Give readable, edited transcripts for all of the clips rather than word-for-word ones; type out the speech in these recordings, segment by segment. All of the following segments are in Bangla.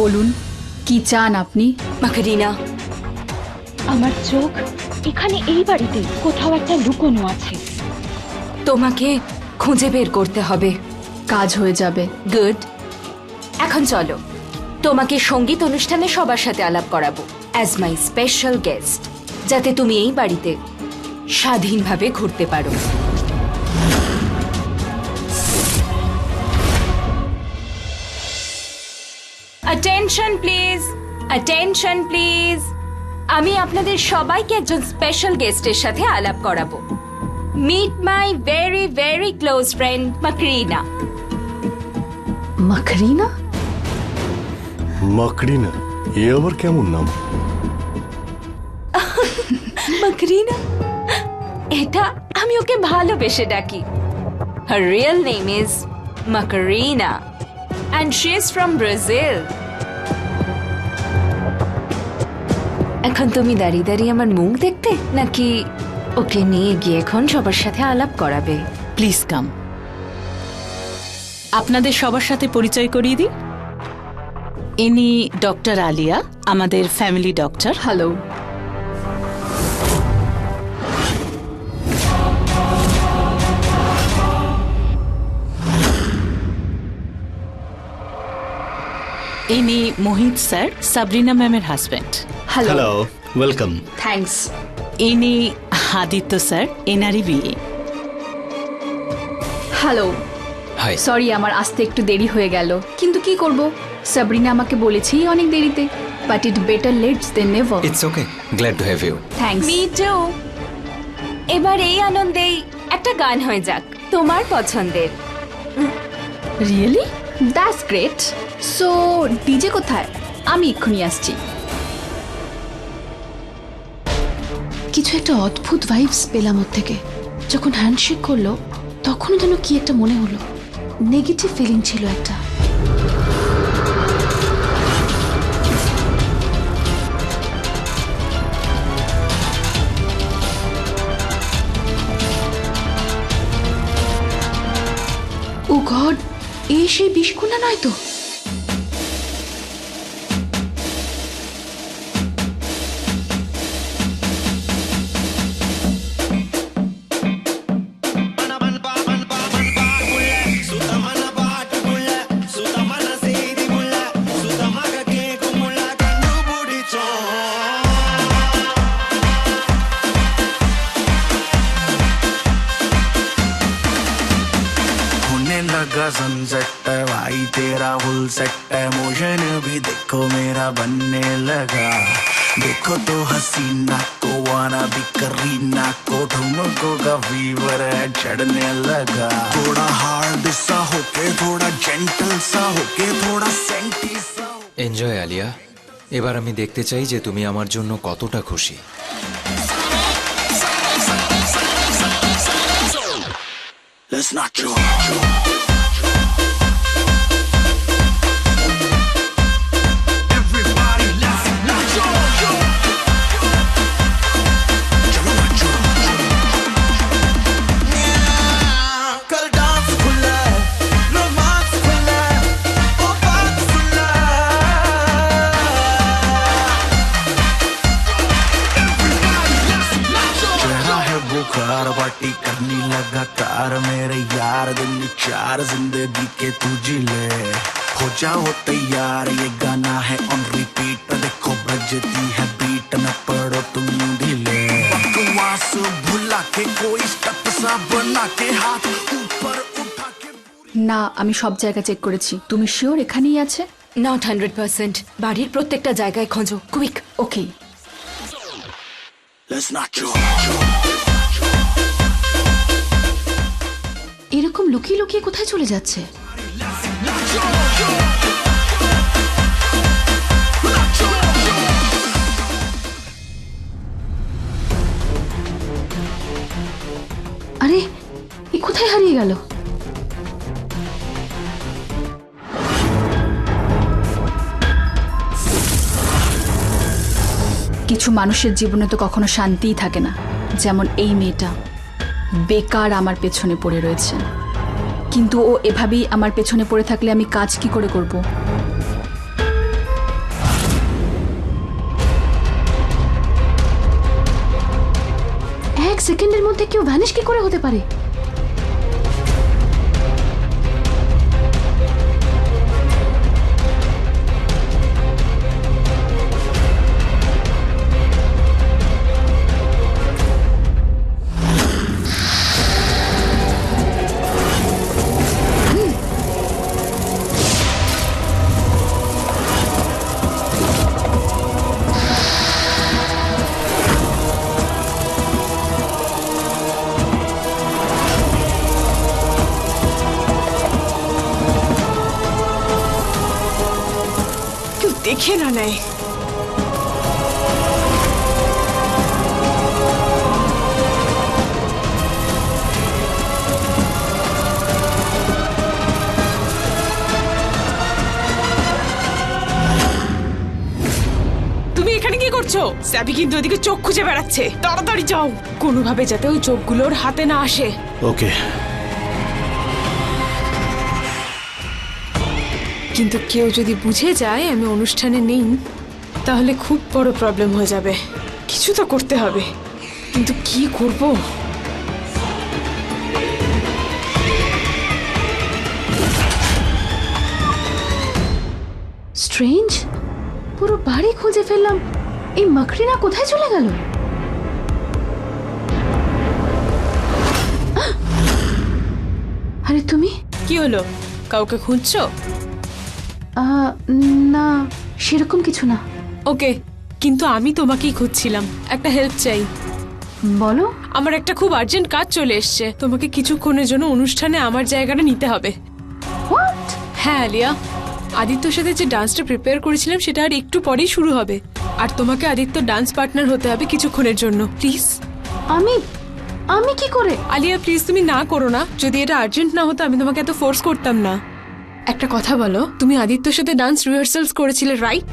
বলুন কি চান আপনি? মাকারিনা, আমার চোখ এখানে এই বাড়িতে কোথাও একটা লুকোনো আছে। তোমাকে খুঁজে বের করতে হবে। কাজ হয়ে যাবে। গুড। এখন চলো, তোমাকে সঙ্গীত অনুষ্ঠানে সবার সাথে আলাপ করাবো অ্যাজ মাই স্পেশাল গেস্ট, যাতে তুমি এই বাড়িতে স্বাধীনভাবে ঘুরতে পারো। Attention please, attention please. আমি আপনাদের সবাইকে একজন স্পেশাল গেস্টের সাথে আলাপ করাবো। Meet my very very close friend Macarena. Macarena? Macarena, এ আবার কেমন নাম? মাকরিনা, এটা আমি ওকে ভালোবেসে ডাকি। Her real name is Macarena and she is from Brazil. এখন তুমি দাঁড়িয়ে দাঁড়িয়ে আমার মুখ দেখতে, নাকি ওকে নিয়ে গিয়ে এখন সবার সাথে আলাপ করাবে? Please come. আপনাদের সবার সাথে পরিচয় করিয়ে দিই। ইনি ডক্টর আলিয়া, আমাদের ফ্যামিলি ডক্টর। হ্যালো। ইনি মোহিত স্যার, সাবরিনা ম্যামের husband. Hello. Hello, welcome. Thanks. ইনি আদিত্য স্যার, এনারই বিয়ে। হ্যালো। হাই। সরি আমার আসতে একটু দেরি হয়ে গেল, কিন্তু কি করব, সাবরিনা আমাকে বলেছেই অনেক দেরিতে। But it better lets than never. It's okay, glad to have you. Thanks. Me too. এবার এই আনন্দেই একটা গান হয়ে যাক তোমার পছন্দের। Really? That's great. So DJ কোথায়? আমি এক্ষুনি আসছি। কিছু একটা অদ্ভুত ভাইবস পেলাম ওর থেকে। যখন হ্যান্ডশেক করলো তখনও যেন কি একটা মনে হলো, নেগেটিভ ফিলিং ছিল একটা। ও গড, এই সেই বিষকুনা নয় তো? सनसेट है भाई तेरा फुल सेट है, मोशन भी देखो मेरा बनने लगा। देखो तो हसीना को वाना भी करीना को, ठुमको का फीवर है चढ़ने लगा। थोड़ा हार्ड सा होके, थोड़ा जेंटल सा होके, थोड़ा सेंटी सा। এনজয় আলিয়া, এবার আমি দেখতে চাই যে তুমি আমার জন্য কতটা খুশি। Let's not go. पार्टी करनी लगातार मेरे यार, दिन चार जिंदगी के तुझी ले। हो जाओ तैयार, ये गाना है ऑन रिपीट, देखो बजती है बीट, न पड़ो तुम ढीले। बकवास भुला के कोई स्टेप सा बना के हाथ ऊपर उठा के। না, আমি সব জায়গা চেক করেছি। তুমি শিওর এখানেই আছে? নট 100%। বাড়ির প্রত্যেকটা জায়গায় খোঁজো, quick. Okay. Let's not go. এরকম লুকিয়ে লুকিয়ে কোথায় চলে যাচ্ছে? আরে এ কোথায় হারিয়ে গেল? কিছু মানুষের জীবনে তো কখনো শান্তিই থাকে না, যেমন এই মেয়েটা বেকার আমার পেছনে পড়ে রয়েছে। কিন্তু ও এভাবেই আমার পেছনে পড়ে থাকলে আমি কাজ কি করে করব? সেকেন্ডের মধ্যে কেউ ভ্যানিশ কি করে হতে পারে? দেখে না নেয়। তুমি এখানে কি করছো? স্যাবি কিন্তু ওদিকে চোখ খুঁজে বেড়াচ্ছে, তাড়াতাড়ি যাও, কোনোভাবে যাতে ওই চোখগুলোর হাতে না আসে। ওকে। কিন্তু কেউ যদি বুঝে যায় আমি অনুষ্ঠানে নেই, তাহলে খুব বড় প্রবলেম হয়ে যাবে। কিছু তো করতে হবে, কিন্তু কি করব? স্ট্রেঞ্জ, পুরো বাড়ি খুঁজে ফেললাম, এই মাকড়িনা কোথায় চলে গেল? আরে তুমি কি হলো, কাউকে খুঁজছো? না, সেরকম কিছু না। ওকে, কিন্তু আমি তোমাকেই খুঁজছিলাম, একটা হেল্প চাই। বলো। আমার একটা খুব আর্জেন্ট কাজ চলে এসছে, তোমাকে কিছুক্ষণের জন্য অনুষ্ঠানে আমার জায়গাটা নিতে হবে। হোয়াট? হ্যাঁ আলিয়া, আদিত্যর সাথে যে ডান্সটা প্রিপেয়ার করেছিলাম সেটা আর একটু পরেই শুরু হবে, আর তোমাকে আদিত্য ডান্স পার্টনার হতে হবে কিছুক্ষণের জন্য, প্লিজ। আমি কি করে? আলিয়া প্লিজ, তুমি না করো না। যদি এটা আর্জেন্ট না হতো আমি তোমাকে এত ফোর্স করতাম না। একটা কথা বলো, তুমি আদিত্যর সাথে ডান্স রিহার্সালস করেছিলে, রাইট?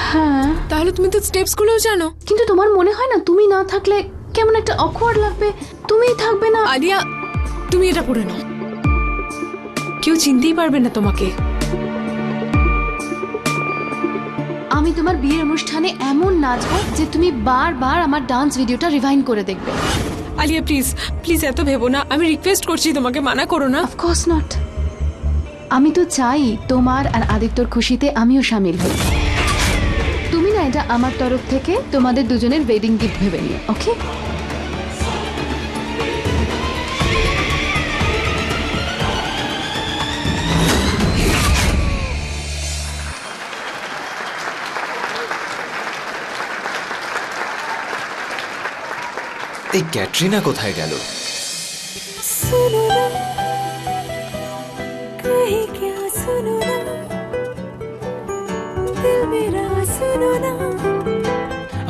হ্যাঁ। তাহলে তুমি তো স্টেপস গুলোও জানো। কিন্তু তোমার মনে হয় না তুমি না থাকলে কেমন একটা অকওয়ার্ড লাগবে? তুমিই থাকবে না। আলিয়া, তুমি এটা পড়ে নাও, কেউ চিনতেই পারবে না তোমাকে। আমি তোমার বিয়ের অনুষ্ঠানে এমন নাচবো যে তুমি বারবার আমার ডান্স ভিডিওটা রিভাইন্ড করে দেখবে। আলিয়া প্লিজ প্লিজ, এত ভেবো না, আমি রিকোয়েস্ট করছি তোমাকে, মানা করো না। Of course not. আমি তো চাই তোমার আর আদিত্যর খুশিতে আমিও শামিল হই। তুমি না এটা আমার তরফ থেকে তোমাদের দুজনের ওয়েডিং গিফট ভেবে নিও, ওকে? এই ক্যাটরিনা কোথায় গেল?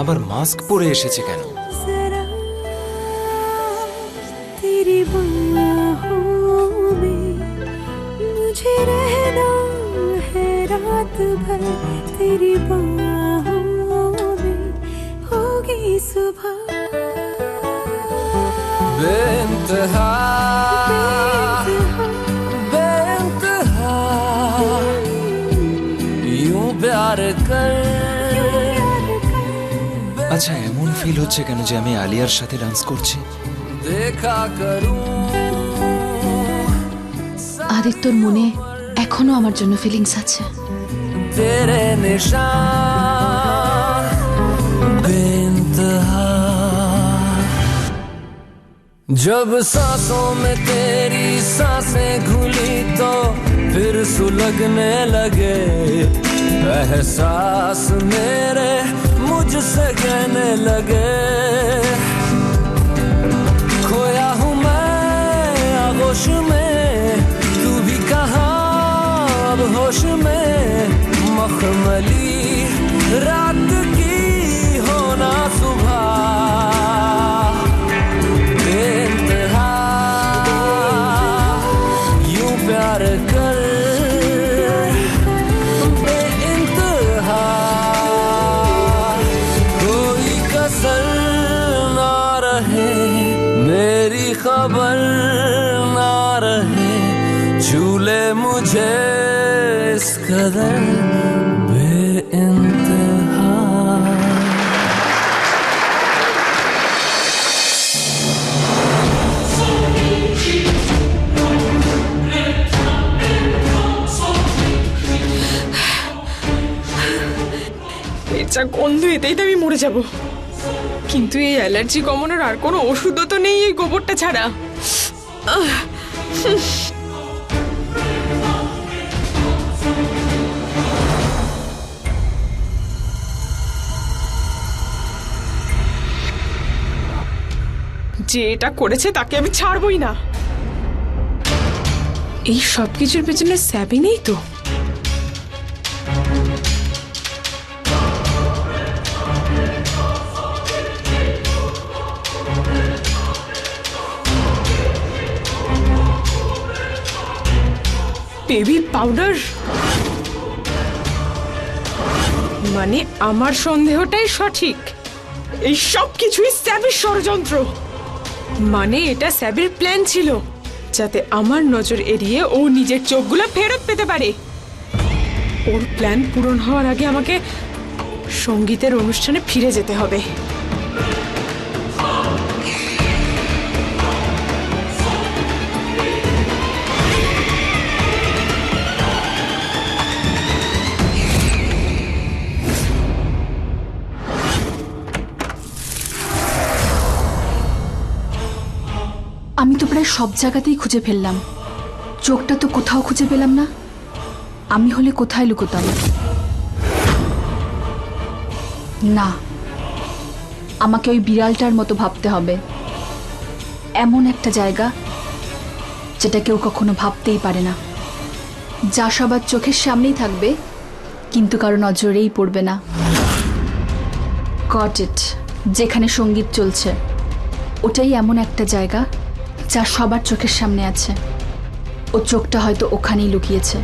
আবার মাস্ক পরে এসেছে কেন? बेइंतहा बेइंतहा यूं प्यार कर। আচ্ছা, এমন ফিল হচ্ছে কেন যে আমি আলিয়ার সাথে ডান্স করছি? देखा करूं আদিত্যর মনে এখনো আমার জন্য ফিলিংস আছে। तेरे निशान बेइंतहा। जब सांसों में तेरी सांसें घुली तो फिर सुलगने लगे एहसास मेरे मुझसे कहने लगे। खोया हूँ मैं आगोश में, तू भी कहाँ अब होश में। मखमली रात की होना सुबह बेइंतहा यूं प्यार कर बेइंतहा। कदर बेइंतहा। এর যা গন্ধ, এতেই তো আমি মরে যাব। কিন্তু এই অ্যালার্জি কমানোর আর কোনো ওষুধও তো নেই এই গোবরটা ছাড়া। যে এটা করেছে তাকে আমি ছাড়বই না। এই সব কিছুর পেছনে স্যাবি নেই তো? বেবি পাউডার মানে আমার সন্দেহটাই সঠিক। এই সব কিছুই স্যাবির ষড়যন্ত্র। মানে এটা স্যাবির প্ল্যান ছিল, যাতে আমার নজর এড়িয়ে ও নিজের চোখগুলো ফেরত পেতে পারে। ওর প্ল্যান পূরণ হওয়ার আগে আমাকে সঙ্গীতের অনুষ্ঠানে ফিরে যেতে হবে। আমি তো প্রায় সব জায়গাতেই খুঁজে ফেললাম, চোখটা তো কোথাও খুঁজে পেলাম না। আমি হলে কোথায় লুকোতাম? না, আমাকে ওই বিড়ালটার মতো ভাবতে হবে। এমন একটা জায়গা যেটা কেউ কখনো ভাবতেই পারে না, যা সবার চোখের সামনেই থাকবে কিন্তু কারো নজরেই পড়বে না। গট ইট, যেখানে সঙ্গীত চলছে ওটাই এমন একটা জায়গা যা সবার চোখের সামনে আছে। ও চোখটা হয়তো ওখানেই লুকিয়েছে।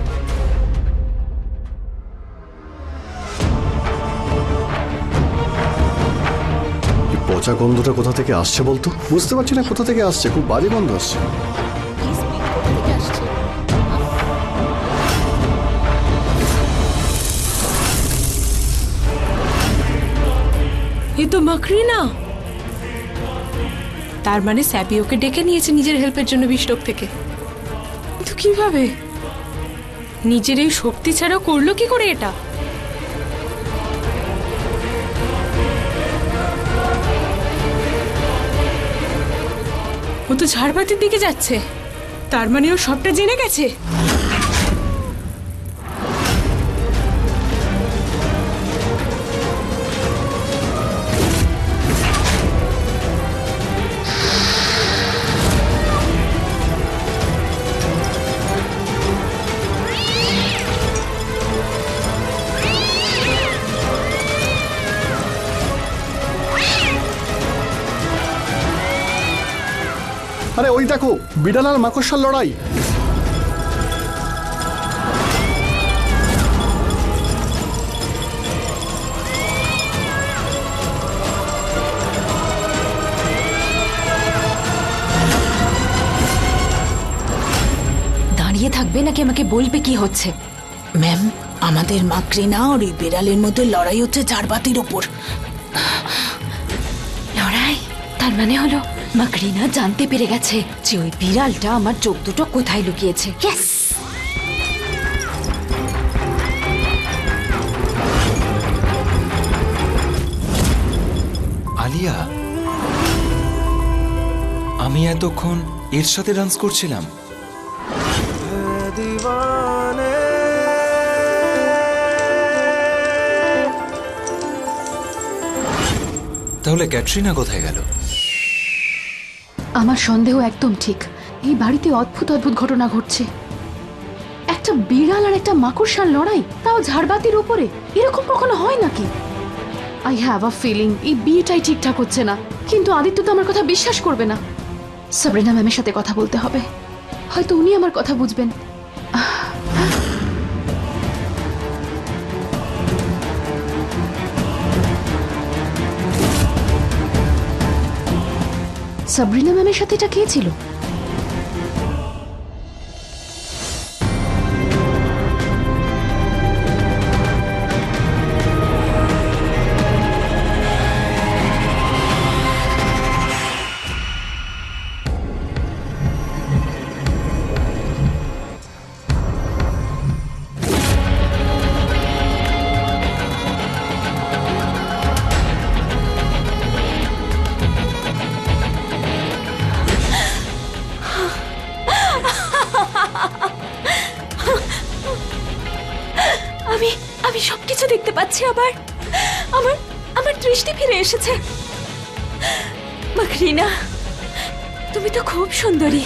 পচা গন্ধটা কোথা থেকে আসছে বলতো? বুঝতে পারছি না কোথা থেকে আসছে, খুব বাজে গন্ধ আসছে। এ তো মাকড়ি না। তার মানে স্যাপি ওকে ডেকে নিয়েছে নিজের হেল্পের জন্য বিষ্টোক থেকে। কিন্তু কিভাবে? নিজের এই শক্তি ছাড়াও করলো কি করে এটা? ও তো ঝাড়বাতির দিকে যাচ্ছে, তার মানে ও সবটা জেনে গেছে। আরে ওই দেখো, বিড়াল আর মাকড়সার লড়াই। দাঁড়িয়ে থাকবে নাকি আমাকে বলবে কি হচ্ছে? ম্যাম, আমাদের মাকড়িনা আর ওই বিড়ালের মধ্যে লড়াই হচ্ছে ঝাড়বাতির ওপর। লড়াই? তার মানে হলো মাকড়িনা জানতে পেরে গেছে যে ওই বিড়ালটা আমার চোখ দুটো কোথায় লুকিয়েছে। ইয়েস! আলিয়া, আমি এতক্ষণ এর সাথে ডান্স করছিলাম। তাহলে ক্যাটরিনা কোথায় গেল? আমার সন্দেহ একদম ঠিক। এই বাড়িতে অদ্ভুত অদ্ভুত ঘটনা ঘটছে। একটা বিড়াল আর একটা মাকড়সার লড়াই, তাও ঝাড়বাতির উপরে। এরকম কখনো হয় নাকি? আই হ্যাভ আ ফিলিং এই বিয়েটাই ঠিকঠাক হচ্ছে না। কিন্তু আদিত্য তো আমার কথা বিশ্বাস করবে না। সাবরিনা ম্যামের সাথে কথা বলতে হবে, হয়তো উনি আমার কথা বুঝবেন। সাবরিনা ম্যামের সাথে এটা কে ছিল? কাছে আবার আমার আমার দৃষ্টি ফিরে এসেছে। মাকরিনা, তুমি তো খুব সুন্দরী।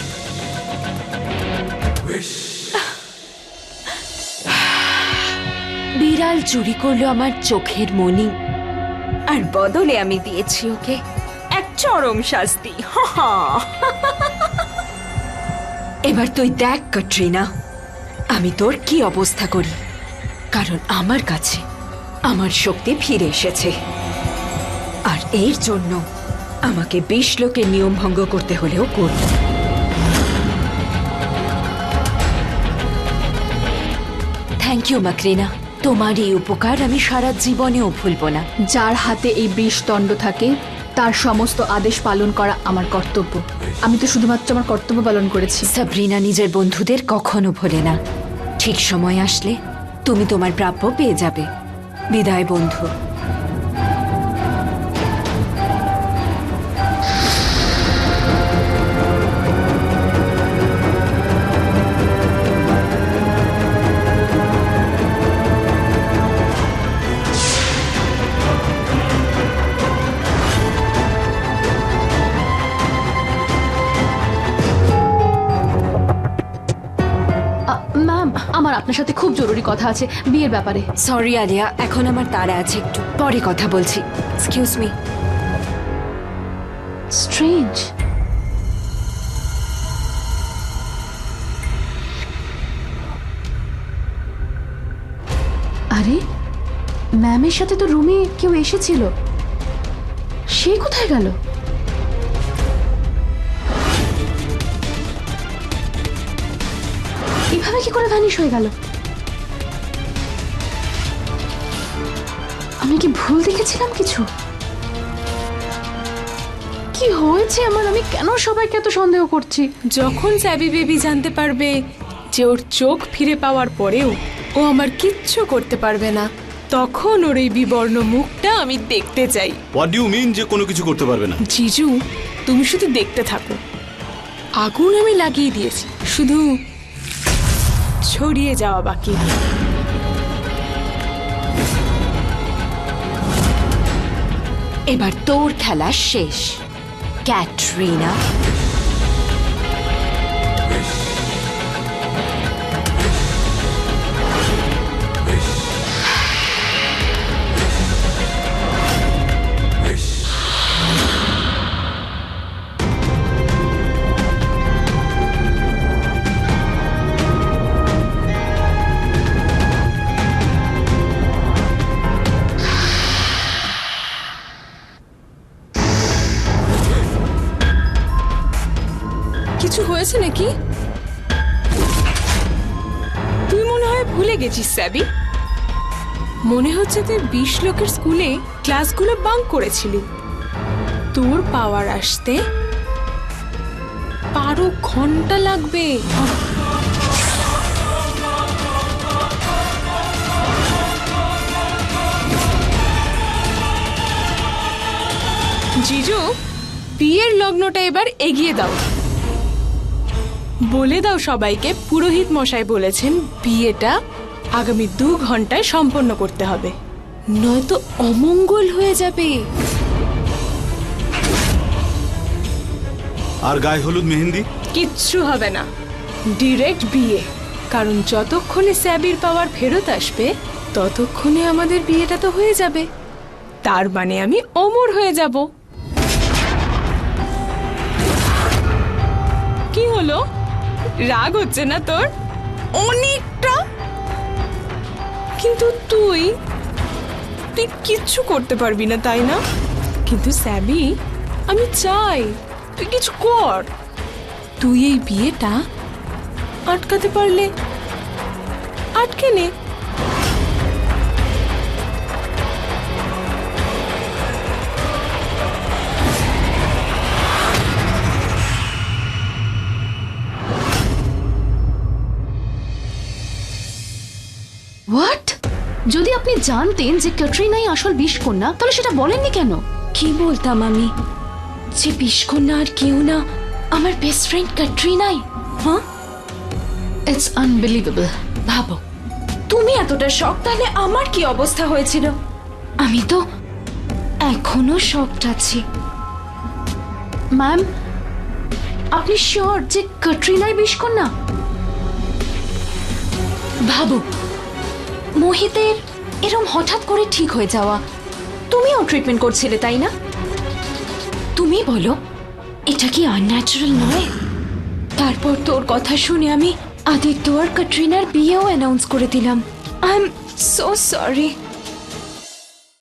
বিড়াল চুরি করলো আমার চোখের মণি, আর বদলে আমি দিয়েছি ওকে এক চরম শাস্তি। এবার তুই দেখ ক্যাটরিনা, আমি তোর কি অবস্থা করি, কারণ আমার কাছে আমার শক্তি ফিরে এসেছে, আর এর জন্য আমাকে 20 লোকের নিয়ম ভঙ্গ করতে হলেও করব। থ্যাংক ইউ মাকরিনা, তোমার এই উপকার আমি সারা জীবনেও ভুলবো না। যার হাতে এই বৃষদণ্ড থাকে তার সমস্ত আদেশ পালন করা আমার কর্তব্য। আমি তো শুধুমাত্র আমার কর্তব্য পালন করেছি। সাবরিনা নিজের বন্ধুদের কখনো ভোলে না। ঠিক সময় আসলে তুমি তোমার প্রাপ্য পেয়ে যাবে। বিদায় বন্ধু। ম্যাম, আমার আপনার সাথে খুব জরুরি কথা আছে বিয়ের ব্যাপারে। সরি আলিয়া, এখন আমার তাড়া আছে, একটু পরে কথা বলছি। Excuse me. স্ট্রেঞ্জ। আরে, ম্যামের সাথে তো রুমে কেউ এসেছিল, সে কোথায় গেল? এভাবে কি করে ভ্যানিশ হয়ে গেল? আমি কি ভুল দেখেছিলাম কিছু? কি হয়েছে আমার? আমি কেন সবাইকে এত সন্দেহ করছি? যখন স্যাবি বেবি জানতে পারবে যে ওর চোখ ফিরে পাওয়ার পরেও ও আমার কিচ্ছু করতে পারবে না, তখন ওর এই বিবর্ণ মুখটা আমি দেখতে চাই। হোয়াট ডু ইউ মিন যে কোনো কিছু করতে পারবে না? জিজু, তুমি শুধু দেখতে থাকো। আগুন আমি লাগিয়ে দিয়েছি, শুধু ছড়িয়ে যাওয়া বাকি। এবার তোর খেলা শেষ ক্যাটরিনা। কিছু হয়েছে নাকি? তুই মনে হয় ভুলে গেছিস স্যাবি। মনে হচ্ছে তুই 20 লোকের স্কুলে ক্লাসগুলো বাঙ্ক করেছিলি। তোর পাওয়ার আসতে 12 ঘন্টা লাগবে। জিজু, বিয়ের লগ্নটা এবার এগিয়ে দাও। বলে দাও সবাইকে পুরোহিত মশাই বলেছেন বিয়েটা আগামী 2 ঘন্টায় সম্পন্ন করতে হবে, নয়তো অমঙ্গল হয়ে যাবে। আর গায়ে হলুদ মেহেন্দি? কিচ্ছু হবে না, ডিরেক্ট বিয়ে। কারণ যতক্ষণে স্যাবির পাওয়ার ফেরত আসবে ততক্ষণে আমাদের বিয়েটা তো হয়ে যাবে। তার মানে আমি অমর হয়ে যাব। কি হলো, রাগ হচ্ছে না তোর? অনেকটা। কিন্তু তুই কিচ্ছু করতে পারবি না, তাই না? কিন্তু স্যাবি, আমি চাই তুই কিছু কর। তুই এই বিয়েটা আটকাতে পারলে আটকে নে। হোয়াট? যদি আপনি জানতেন যে ক্যাটরিনাই আসল বিষকন্যা, তাহলে সেটা বলেননি কেন? কি বলতাম আমি যে বিষকন্যা আর কেউ না, আমার বেস্ট ফ্রেন্ড ক্যাটরিনাই। হ্যাঁ, ইটস আনবিলিভেবল। ভাবো তুমি এতটা শক, তাহলে আমার কি অবস্থা হয়েছিল? আমি তো এখনো শকড আছি। ম্যাম, আপনি শিওর যে ক্যাটরিনাই বিষ্কন্যা? ভাবো, মোহিতের এরম হঠাৎ করে ঠিক হয়ে যাওয়া। তুমিও ট্রিটমেন্ট করছিলে তাই না? তুমি বলো, এটা কি আনন্যাচারাল নয়? তারপর তোর কথা শুনে আমি আদিত্য আর ক্যাটরিনার বিয়েও অ্যানাউন্স করে দিলাম। I am so sorry.